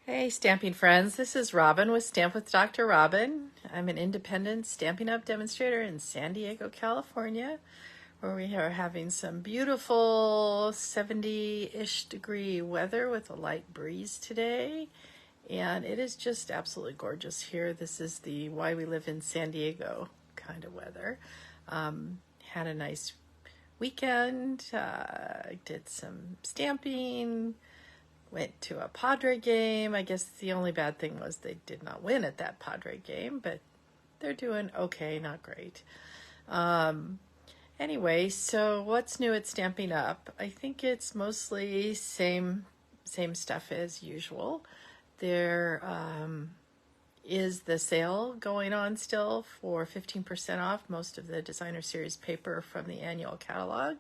Hey, stamping friends. This is Robin with Stamp with Dr. Robin. I'm an independent Stampin' Up! Demonstrator in San Diego, California, where we are having some beautiful 70-ish degree weather with a light breeze today. And it is just absolutely gorgeous here. This is the why we live in San Diego kind of weather. Had a nice weekend, did some stamping, went to a Padre game. I guess the only bad thing was they did not win at that Padre game, but they're doing okay, not great. Anyway, so what's new at Stamping Up? I think it's mostly same stuff as usual. There is the sale going on still for 15% off most of the designer series paper from the annual catalog.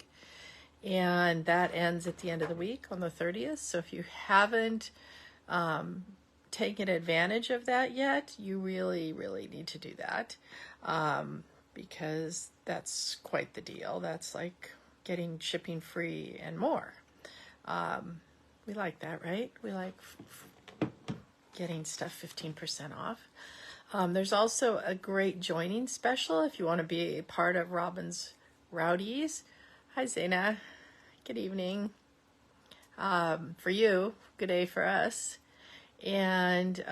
And that ends at the end of the week on the 30th. So if you haven't taken advantage of that yet, you really, really need to do that because that's quite the deal. That's like getting shipping free and more. We like that, right? We like getting stuff 15% off. There's also a great joining special if you want to be a part of Robin's Rowdies. Hi, Zaina. Good evening. For you, good day for us. And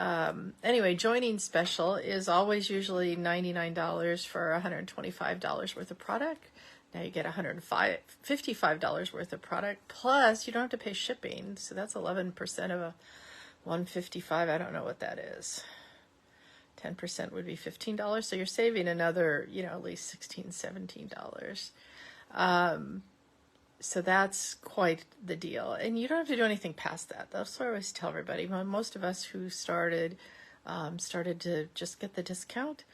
anyway, joining special is always usually $99 for $125 worth of product. Now you get $55 worth of product, plus you don't have to pay shipping. So that's 11% of a $155. I don't know what that is. 10% would be $15. So you're saving another, at least $16, $17. So that's quite the deal. And you don't have to do anything past that. That's what I always tell everybody. Most of us who started to just get the discount.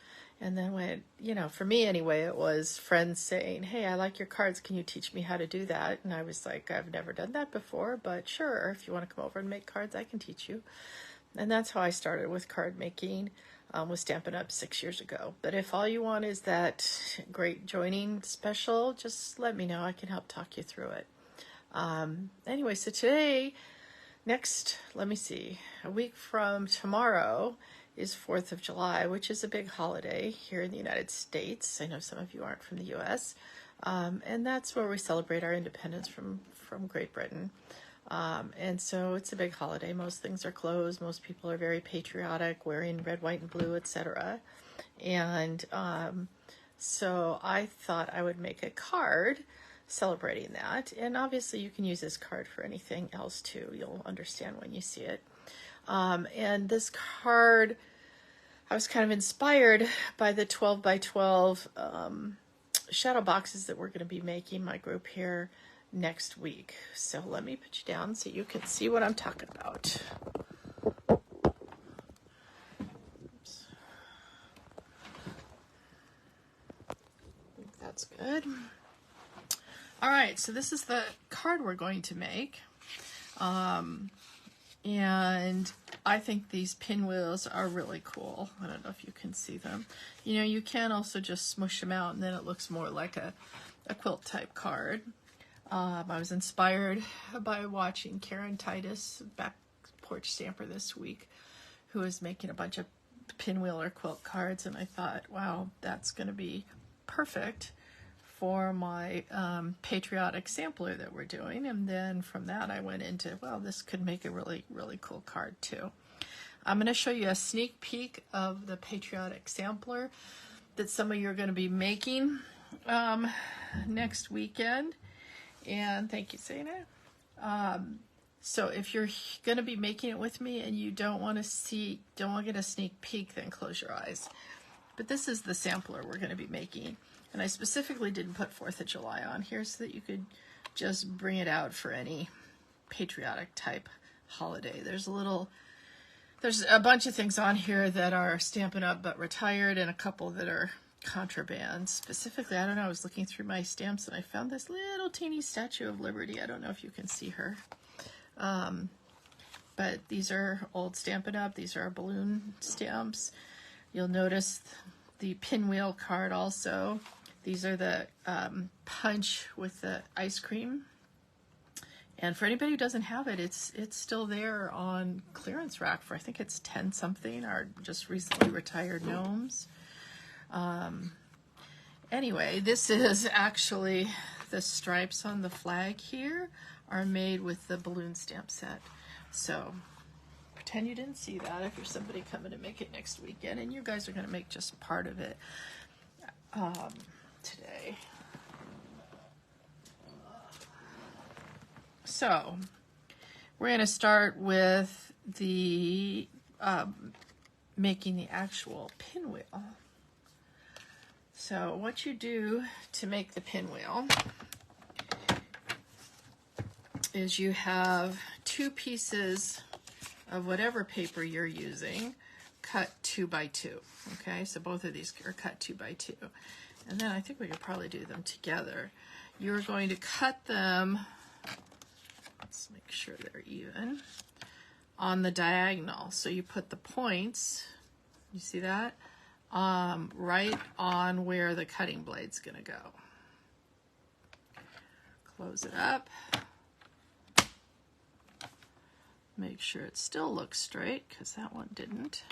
And then when, for me anyway, it was friends saying, hey, I like your cards. Can you teach me how to do that? And I was like, I've never done that before, but sure, if you want to come over and make cards, I can teach you. And that's how I started with card making. Was Stampin' Up! 6 years ago. But if all you want is that great joining special, just let me know. I can help talk you through it. Anyway, so today, let me see, a week from tomorrow is 4th of July, which is a big holiday here in the United States. I know some of you aren't from the U.S. And that's where we celebrate our independence from Great Britain. And so it's a big holiday. Most things are closed. Most people are very patriotic, wearing red, white, and blue, etc. And so I thought I would make a card celebrating that. And obviously you can use this card for anything else too. You'll understand when you see it. And this card, I was kind of inspired by the 12 by 12 shadow boxes that we're going to be making, my group here, next week. So let me put you down so you can see what I'm talking about. Oops. I think that's good. All right, so this is the card we're going to make. And I think these pinwheels are really cool. I don't know if you can see them. You can also just smush them out and then it looks more like a quilt type card. I was inspired by watching Karen Titus, Back Porch Stamper this week, who was making a bunch of pinwheel or quilt cards, and I thought, wow, that's going to be perfect for my patriotic sampler that we're doing. And then from that I went into, well, this could make a really, really cool card too. I'm going to show you a sneak peek of the patriotic sampler that some of you are going to be making next weekend. And thank you, Zaina. So if you're going to be making it with me and you don't want to get a sneak peek, then close your eyes. But this is the sampler we're going to be making. And I specifically didn't put 4th of July on here so that you could just bring it out for any patriotic type holiday. There's a bunch of things on here that are Stampin' Up! But retired, and a couple that are contraband. Specifically, I don't know, I was looking through my stamps and I found this little teeny Statue of Liberty. I don't know if you can see her. But these are old Stampin' Up! These are our balloon stamps. You'll notice the pinwheel card also. These are the punch with the ice cream. And for anybody who doesn't have it, it's still there on clearance rack for, I think it's 10 something, our just recently retired gnomes. Anyway, this is actually, the stripes on the flag here are made with the balloon stamp set. So pretend you didn't see that if you're somebody coming to make it next weekend, and you guys are going to make just part of it today. So we're going to start with the making the actual pinwheel. So what you do to make the pinwheel is you have 2 pieces of whatever paper you're using cut 2 by 2. Okay, so both of these are cut 2 by 2. And then I think we could probably do them together. You're going to cut them, let's make sure they're even, on the diagonal. So you put the points, you see that? Right on where the cutting blade's going to go. Close it up. Make sure it still looks straight, because that one didn't.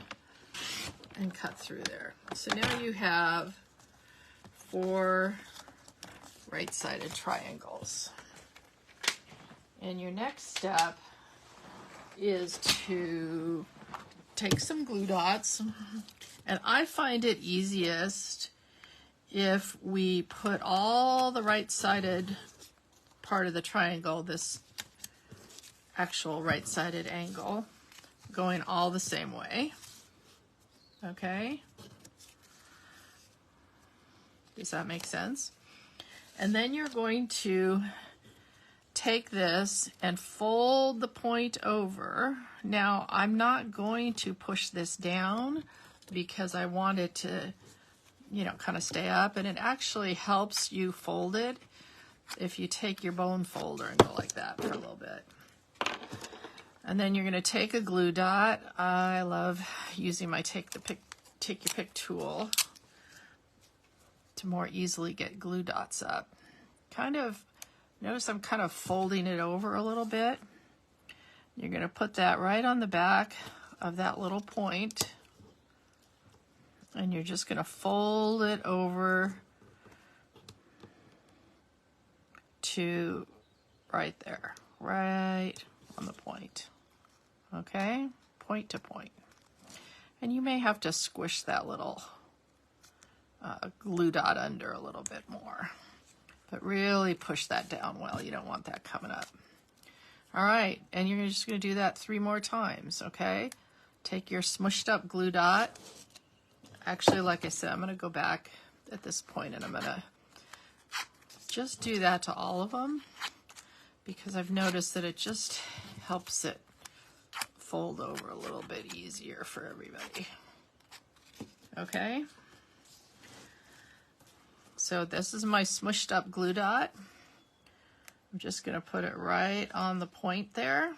And cut through there. So now you have 4 right-sided triangles. And your next step is to take some glue dots. And I find it easiest if we put all the right-sided part of the triangle, this actual right-sided angle, going all the same way. Okay? Does that make sense? And then you're going to take this and fold the point over. Now, I'm not going to push this down because I want it to, you know, kind of stay up, and it actually helps you fold it if you take your bone folder and go like that for a little bit. And then you're going to take a glue dot. I love using my take your pick tool to more easily get glue dots up. Kind of, notice I'm kind of folding it over a little bit. You're going to put that right on the back of that little point, and you're just going to fold it over to right there, right on the point. Okay, point to point. And you may have to squish that little glue dot under a little bit more, but really push that down well. You don't want that coming up. All right, and you're just going to do that 3 more times, okay? Take your smushed up glue dot. Actually, like I said, I'm going to go back at this point, and I'm going to just do that to all of them, because I've noticed that it just helps it fold over a little bit easier for everybody. Okay? So this is my smushed up glue dot. I'm just going to put it right on the point there.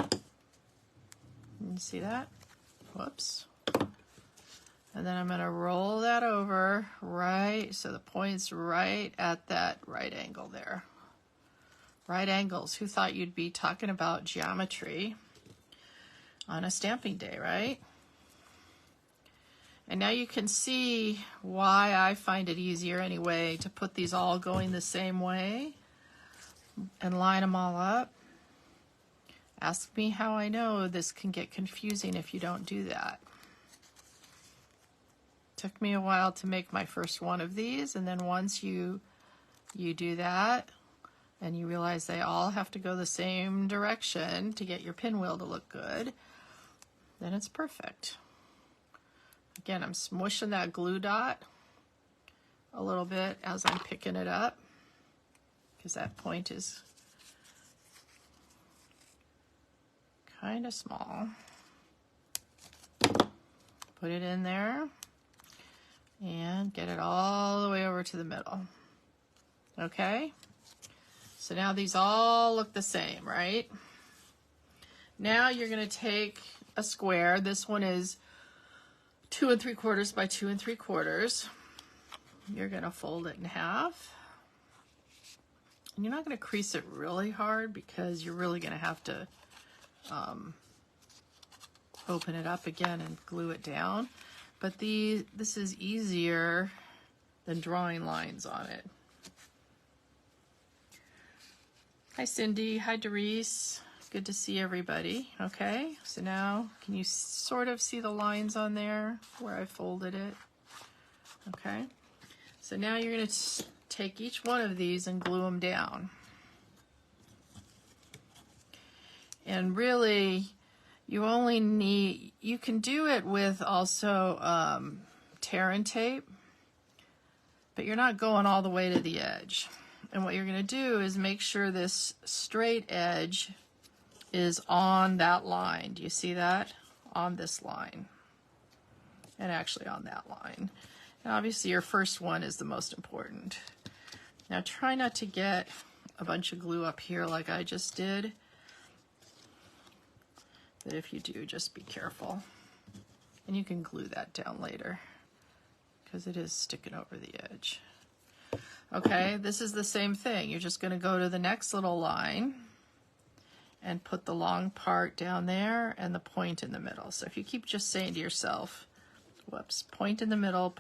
You see that? Whoops. And then I'm going to roll that over right, so the point's right at that right angle there. Right angles. Who thought you'd be talking about geometry on a stamping day, right? And now you can see why I find it easier anyway to put these all going the same way and line them all up. Ask me how I know this can get confusing if you don't do that. Took me a while to make my first one of these, and then once you do that and you realize they all have to go the same direction to get your pinwheel to look good, then it's perfect. Again, I'm smushing that glue dot a little bit as I'm picking it up, because that point is kind of small. Put it in there and get it all the way over to the middle. Okay? So now these all look the same, right? Now you're going to take a square. This one is 2 3/4 by 2 3/4. You're going to fold it in half. And you're not going to crease it really hard because you're really going to have to open it up again and glue it down. But this is easier than drawing lines on it. Hi Cindy, hi Doris. Good to see everybody. Okay, so now can you sort of see the lines on there where I folded it? Okay, so now you're going to take each one of these and glue them down. And really, you only need, you can do it with also tear and tape, but you're not going all the way to the edge. And what you're going to do is make sure this straight edge is on that line. Do you see that? On this line. And actually on that line. And obviously your first one is the most important. Now try not to get a bunch of glue up here like I just did. But if you do, just be careful. And you can glue that down later because it is sticking over the edge. Okay, this is the same thing. You're just going to go to the next little line and put the long part down there and the point in the middle. So if you keep just saying to yourself, whoops, point in the middle,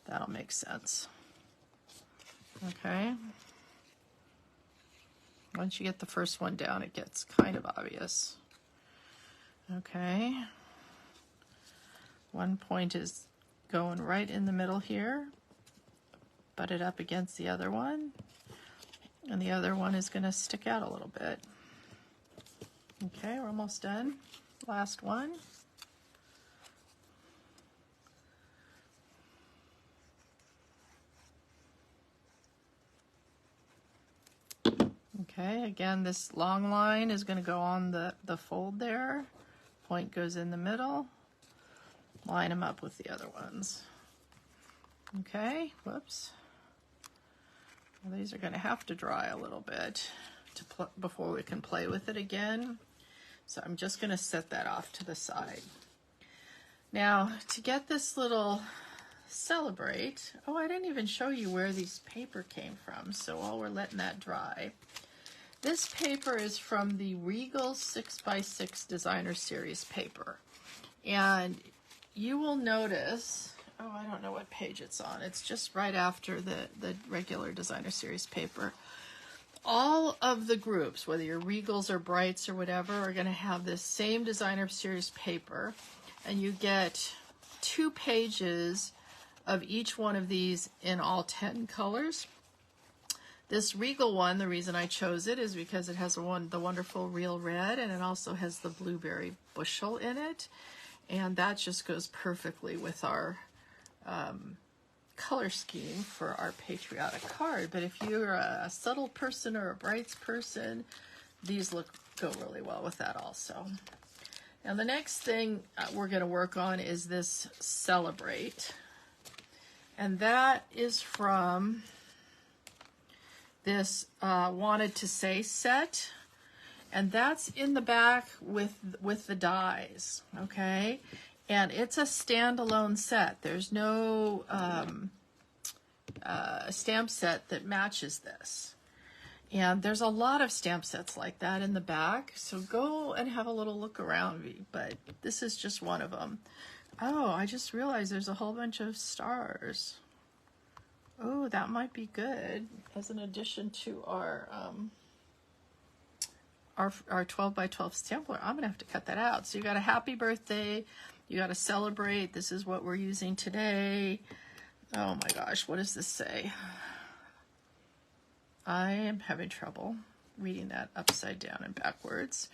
that'll make sense. Okay. Once you get the first one down, it gets kind of obvious. Okay. One point is going right in the middle here. Butt it up against the other one, and the other one is going to stick out a little bit. Okay, we're almost done. Last one. Okay, again, this long line is going to go on the fold there. Point goes in the middle. Line them up with the other ones. Okay, whoops. Well, these are going to have to dry a little bit before we can play with it again. So I'm just going to set that off to the side. Now, to get this little celebrate, oh, I didn't even show you where these paper came from, so while we're letting that dry. This paper is from the Regal 6x6 Designer Series paper. And you will notice, oh, I don't know what page it's on. It's just right after the regular Designer Series paper. All of the groups, whether you're Regals or Brights or whatever, are going to have this same Designer Series paper. And you get 2 pages of each one of these in all 10 colors. This Regal one, the reason I chose it is because it has the wonderful real red, and it also has the blueberry bushel in it. And that just goes perfectly with our color scheme for our patriotic card. But if you're a subtle person or a brights person, these go really well with that also. Now the next thing we're going to work on is this Celebrate. And that is from this Wanted to Say set. And that's in the back with the dies, okay? And it's a standalone set. There's no stamp set that matches this. And there's a lot of stamp sets like that in the back, so go and have a little look around, but this is just one of them. Oh, I just realized there's a whole bunch of stars. Oh, that might be good as an addition to our 12 by 12 sampler. I'm gonna have to cut that out. So you got a happy birthday, you got to celebrate. This is what we're using today. Oh my gosh, what does this say? I am having trouble reading that upside down and backwards.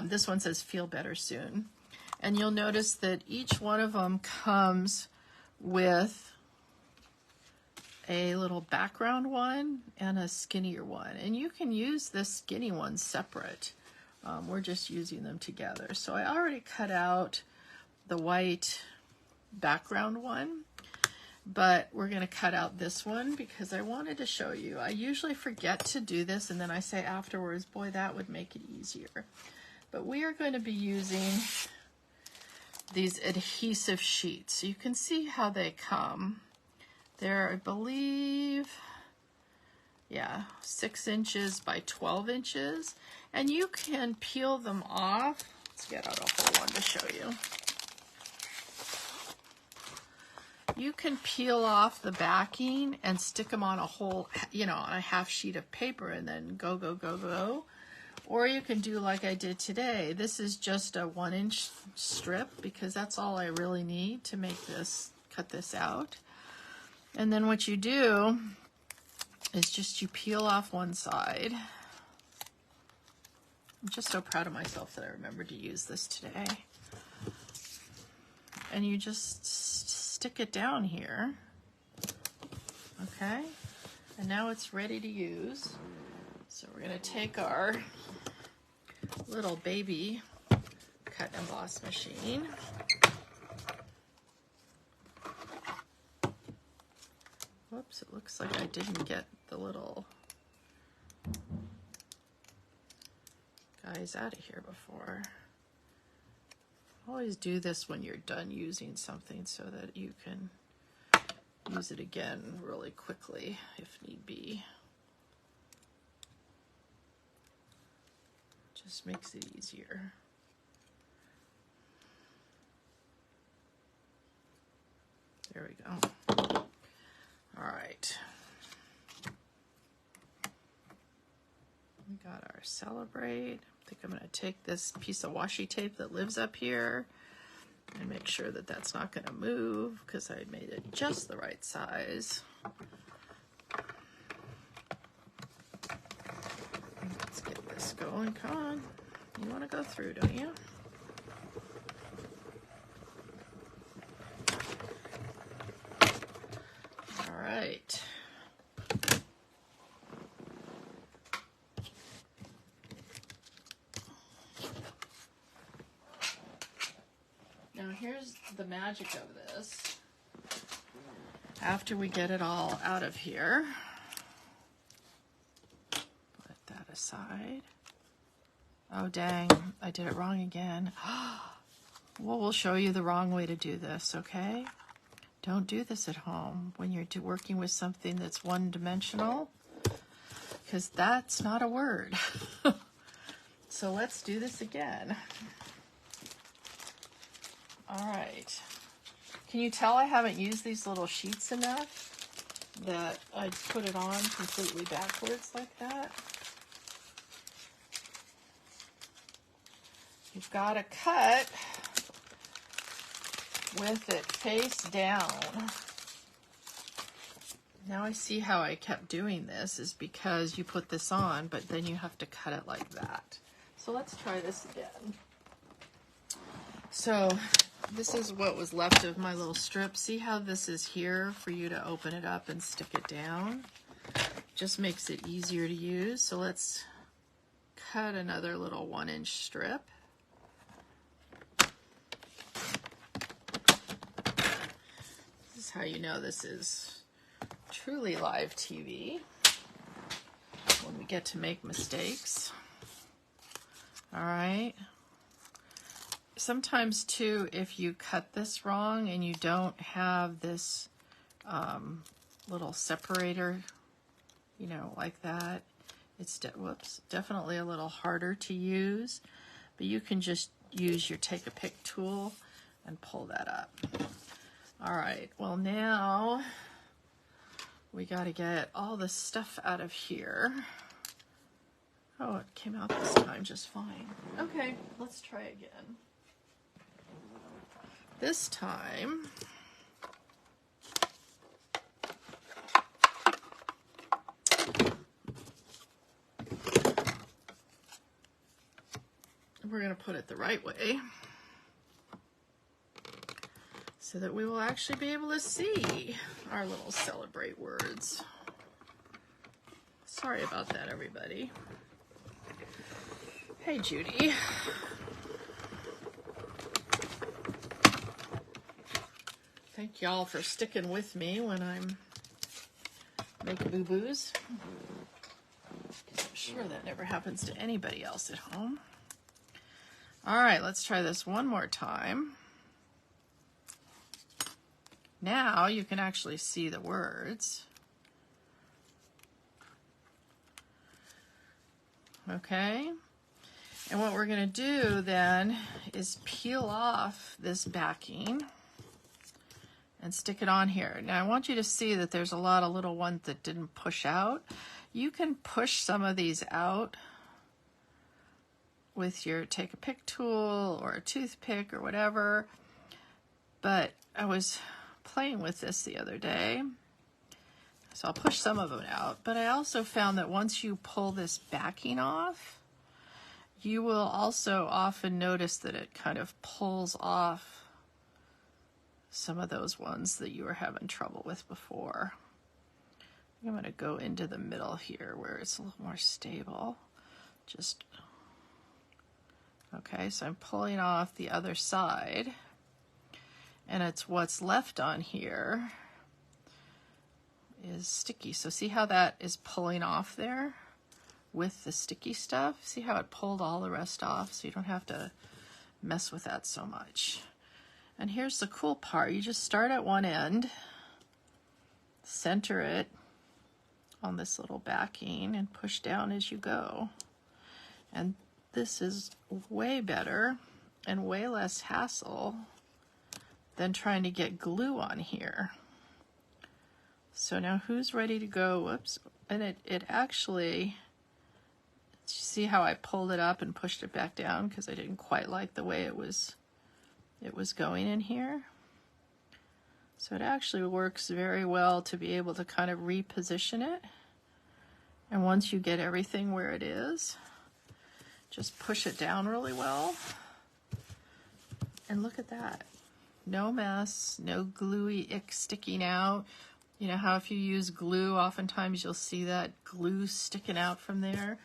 This one says feel better soon. And you'll notice that each one of them comes with a little background one and a skinnier one. And you can use this skinny one separate. We're just using them together. So I already cut out the white background one, but we're going to cut out this one because I wanted to show you. I usually forget to do this and then I say afterwards, boy, that would make it easier. But we are going to be using these adhesive sheets. So you can see how they come. They're, I believe, yeah, 6 inches by 12 inches. And you can peel them off. Let's get out a whole one to show you. You can peel off the backing and stick them on a whole, you know, on a half sheet of paper and then go, go, go, go. Or you can do like I did today. This is just a 1-inch strip because that's all I really need to make this, cut this out. And then what you do is just you peel off one side. I'm just so proud of myself that I remembered to use this today. And you just stick it down here. Okay? And now it's ready to use. So we're going to take our little baby cut and emboss machine. Whoops, it looks like I didn't get the little guys out of here before. Always do this when you're done using something so that you can use it again really quickly if need be. Just makes it easier. There we go. All right. We got our Celebrate. I think I'm going to take this piece of washi tape that lives up here and make sure that that's not going to move because I made it just the right size. Let's get this going. Come on. You want to go through, don't you? All right. Now here's the magic of this. After we get it all out of here, put that aside. Oh dang, I did it wrong again. Well, we'll show you the wrong way to do this, okay? Don't do this at home when you're working with something that's one-dimensional, because that's not a word. So let's do this again. All right. Can you tell I haven't used these little sheets enough that I put it on completely backwards like that? You've got to cut with it face down. Now I see how I kept doing this is because you put this on, but then you have to cut it like that. So let's try this again. So this is what was left of my little strip. See how this is here for you to open it up and stick it down? Just makes it easier to use. So let's cut another little 1-inch strip. This is how you know this is truly live TV, when we get to make mistakes. All right. Sometimes too, if you cut this wrong and you don't have this little separator, you know, like that, it's definitely a little harder to use, but you can just use your take a pick tool and pull that up. All right, well now we got to get all the stuff out of here. Oh, it came out this time just fine. Okay, let's try again. This time, we're going to put it the right way so that we will actually be able to see our little Celebrate words. Sorry about that, everybody. Hey, Judy. Thank y'all for sticking with me when I'm making boo-boos. I'm sure that never happens to anybody else at home. All right, let's try this one more time. Now you can actually see the words. Okay, and what we're going to do then is peel off this backing and stick it on here. Now I want you to see that there's a lot of little ones that didn't push out. You can push some of these out with your take a pick tool or a toothpick or whatever, but I was playing with this the other day, so I'll push some of them out, but I also found that once you pull this backing off, you will also often notice that it kind of pulls off some of those ones that you were having trouble with before. I'm going to go into the middle here where it's a little more stable. Just, okay, so I'm pulling off the other side, and it's what's left on here is sticky. So see how that is pulling off there with the sticky stuff? See how it pulled all the rest off, so you don't have to mess with that so much. And here's the cool part. You just start at one end, center it on this little backing, and push down as you go. And this is way better and way less hassle than trying to get glue on here. So now who's ready to go? Whoops. And it actually, see how I pulled it up and pushed it back down because I didn't quite like the way it was going in here. So it actually works very well to be able to kind of reposition it. And once you get everything where it is, just push it down really well. And look at that. No mess, no gluey ick sticking out. You know how if you use glue, oftentimes you'll see that glue sticking out from there.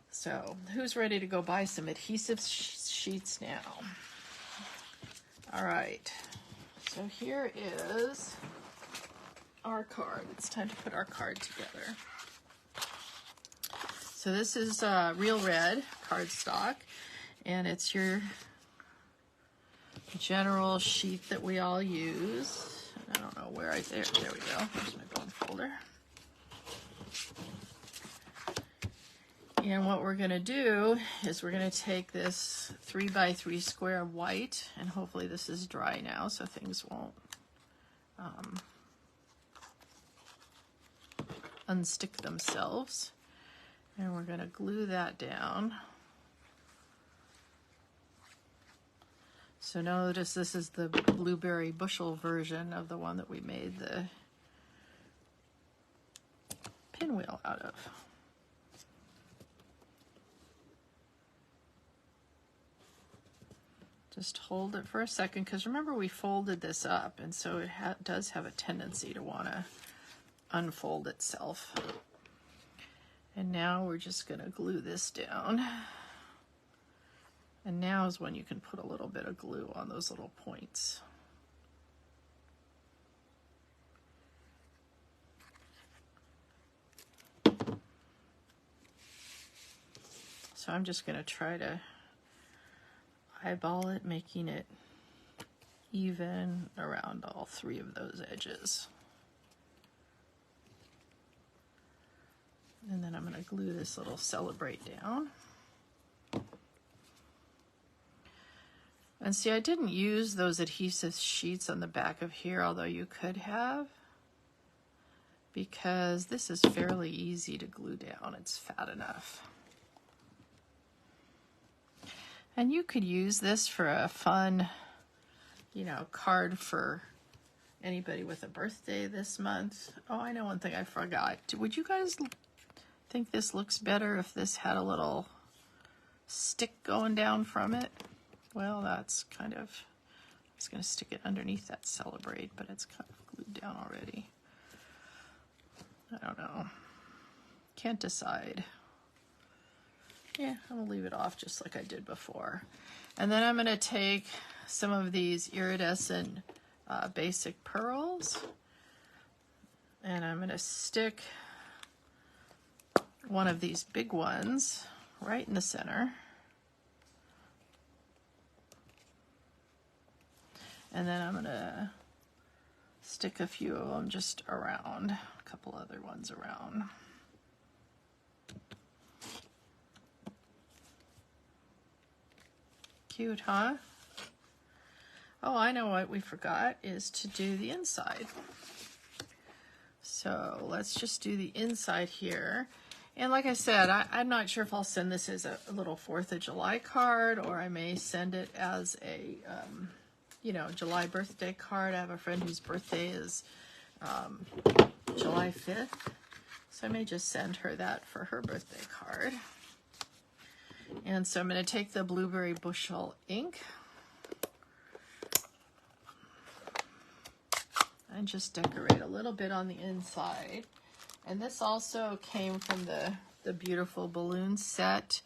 So who's ready to go buy some adhesive sheets now? All right, so here is our card. It's time to put our card together. So this is Real Red cardstock, and it's your general sheet that we all use. I don't know where there we go. There's my bone folder. And what we're going to do is we're going to take this 3x3 square of white, and hopefully this is dry now so things won't unstick themselves. And we're going to glue that down. So notice this is the blueberry bushel version of the one that we made the pinwheel out of. Just hold it for a second, because remember we folded this up, and so it does have a tendency to want to unfold itself. And now we're just going to glue this down. And now is when you can put a little bit of glue on those little points. So I'm just going to try to eyeball it, making it even around all three of those edges. And then I'm going to glue this little Celebrate down. And see, I didn't use those adhesive sheets on the back of here, although you could have, because this is fairly easy to glue down. It's fat enough. And you could use this for a fun, you know, card for anybody with a birthday this month. Oh, I know one thing I forgot. Would you guys think this looks better if this had a little stick going down from it? Well, that's kind of, I was going to stick it underneath that Celebrate, but it's kind of glued down already. I don't know. Can't decide. Yeah, I'm going to leave it off just like I did before. And then I'm going to take some of these iridescent basic pearls, and I'm going to stick one of these big ones right in the center. And then I'm going to stick a few of them just around, a couple other ones around. Cute, huh? Oh, I know what we forgot is to do the inside. So let's just do the inside here. And like I said, I'm not sure if I'll send this as a little 4th of July card, or I may send it as a, you know, July birthday card. I have a friend whose birthday is July 5th. So I may just send her that for her birthday card. And so I'm going to take the Blueberry Bushel ink and just decorate a little bit on the inside. And this also came from the beautiful balloon set.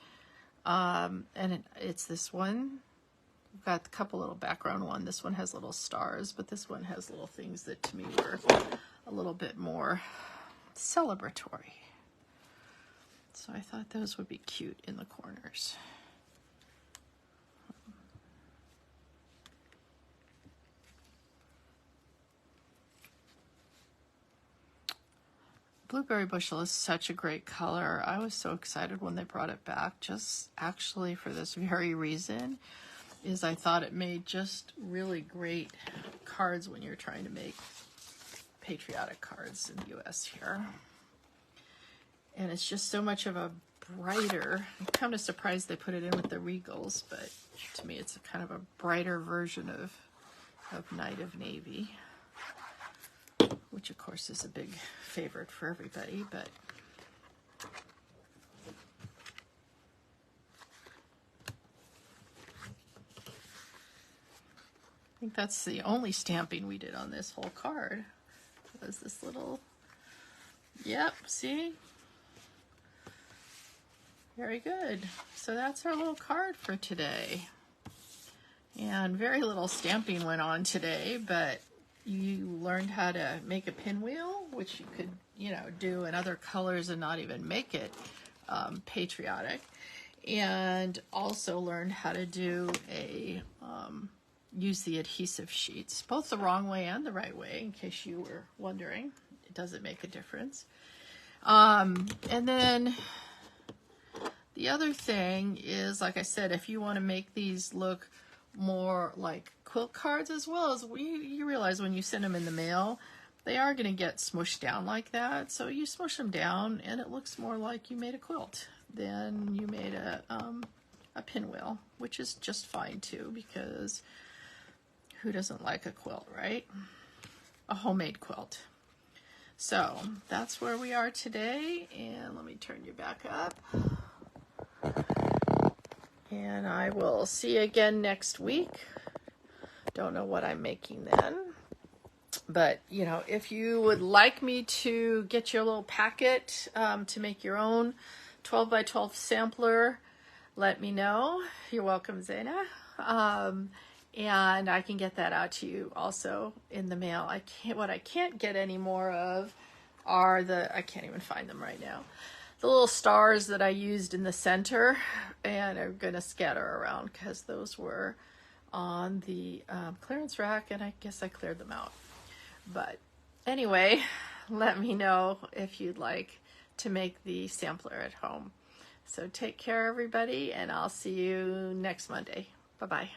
And it's this one. We've got a couple little background one. This one has little stars, but this one has little things that to me were a little bit more celebratory. So I thought those would be cute in the corners. Blueberry Bushel is such a great color. I was so excited when they brought it back, just actually for this very reason, is I thought it made just really great cards when you're trying to make patriotic cards in the US here. And it's just so much of a brighter, I'm kind of surprised they put it in with the Regals, but to me it's a kind of a brighter version of Night of Navy, which of course is a big favorite for everybody, but I think that's the only stamping we did on this whole card, was this little, yep, see? Very good. So that's our little card for today. And very little stamping went on today, but you learned how to make a pinwheel, which you could, you know, do in other colors and not even make it patriotic. And also learned how to do a, use the adhesive sheets, both the wrong way and the right way, in case you were wondering. It doesn't make a difference. And then the other thing is, like I said, if you want to make these look more like quilt cards, as well as you realize when you send them in the mail, they are going to get smushed down like that. So you smush them down and it looks more like you made a quilt than you made a pinwheel, which is just fine too, because who doesn't like a quilt, right? A homemade quilt. So that's where we are today, and let me turn you back up. And I will see you again next week. Don't know what I'm making then. But, you know, if you would like me to get you a little packet to make your own 12 by 12 sampler, let me know. You're welcome, Zena. And I can get that out to you also in the mail. What I can't get any more of are I can't even find them right now, the little stars that I used in the center, and are going to scatter around because those were on the clearance rack, and I guess I cleared them out. But anyway, let me know if you'd like to make the sampler at home. So take care, everybody, and I'll see you next Monday. Bye-bye.